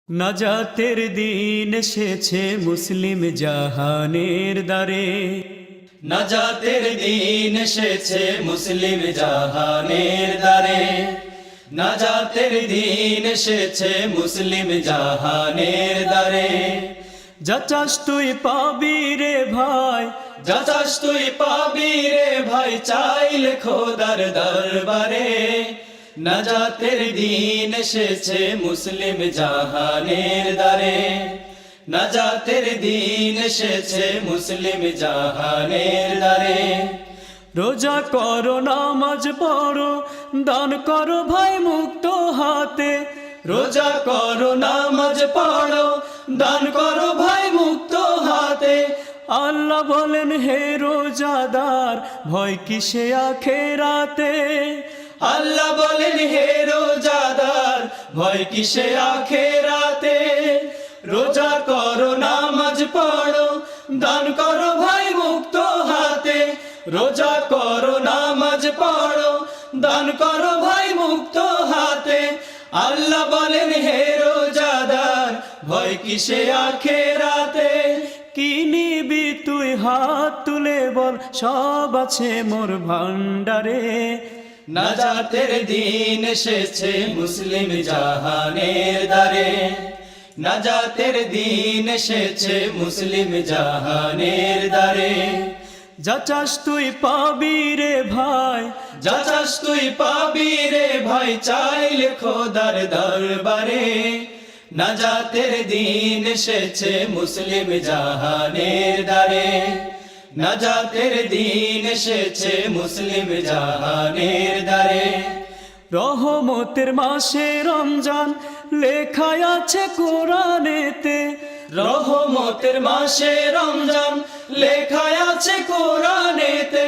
নাজাতের দিন এসেছে মুসলিম জাহানের দ্বারে। নাজাতের দিন এসেছে মুসলিম জাহানের দ্বারে। নাজাতের দিন এসেছে মুসলিম জাহানের দ্বারে। যা চাস তুই পাবি রে ভাই, যা চাস তুই পাবি রে ভাই, চাইলে খোদার দরবারে। নাজাতের দিন এসেছে মুসলিম জাহানের দ্বারে। নাজাতের দিন এসেছে মুসলিম জাহানের দ্বারে। রোজা করো, নামাজ পড়ো, দান করো ভাই মুক্ত হাতে। রোজা করো, নামাজ পড়ো, দান করো ভাই মুক্ত হাতে। আল্লাহ বলেন হে রোজাদার, ভয় কিসে আখেরাতে। আল্লাহ বলেন হে রোজাদার, ভয় কিসে আখেরাতে। রোজা করো, নামাজ পড়ো, দান করো ভাই মুক্ত হাতে। রোজা করো, নামাজ পড়ো, দান করো ভাই মুক্ত হাতে। আল্লাহ বলেন হে রোজাদার, ভয় কিসে আখেরাতে। কি নিবি তুই হাত তুলে বল, সব আছে মোর ভান্ডারে। নাজাতের দিন এসেছে মুসলিম জাহানের দ্বারে। নাজাতের দিন এসেছে মুসলিম জাহানের দ্বারে। যা চাস তুই পাবি রে ভাই, যা চাস তুই পাবি রে ভাই, চাইলে খোদার দরবারে। নাজাতের দিন এসেছে মুসলিম জাহানের দ্বারে। নাজাতের দিন এসেছে মুসলিম জাহানের দ্বারে। রহমতের মাসে রমজান লেখায় আছে কোরআনেতে। রহমতের মাসে রমজান লেখায় আছে কোরআনেতে।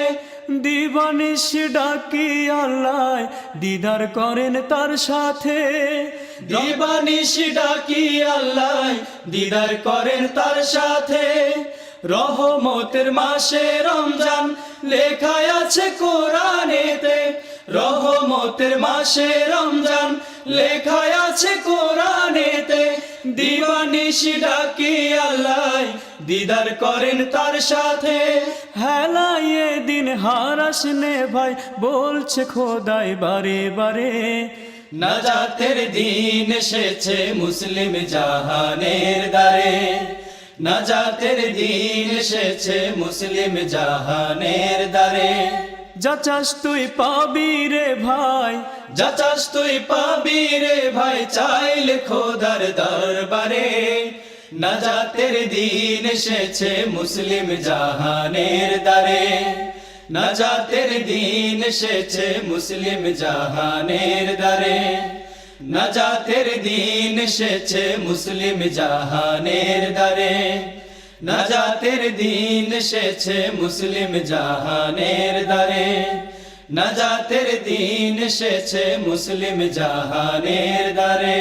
দিবানিশ ডাকি আল্লাহ দিদার করেন তার সাথে। দিবানিশ ডাকি আল্লাহ দিদার করেন তার সাথে। রহমতের মাসে রমজান লেখায় আছে কোরআনেতে। রহমতের মাসে রমজান লেখায় আছে কোরআনেতে। দিবানিশ ডাকি আল্লাহ দিদার করেন তার সাথে। হেলায় দিন হারাস নে ভাই, বলছে খোদাই বারে বারে। নাজাতের দিন এসেছে মুসলিম জাহানের দ্বারে। নাজাতের দিন এসেছে মুসলিম জাহানের দ্বারে। যা চাস তুই পাবি রে ভাই, যা চাস তুই পাবি রে ভাই, চাইলে খোদার দরবারে। নাজাতের দিন এসেছে মুসলিম জাহানের দ্বারে। নাজাতের দিন এসেছে মুসলিম জাহানের দ্বারে। নাজাতের দিন এসেছে মুসলিম জাহানের দ্বারে। নাজাতের দিন এসেছে মুসলিম জাহানের দ্বারে। নাজাতের দিন এসেছে মুসলিম জাহানের দ্বারে।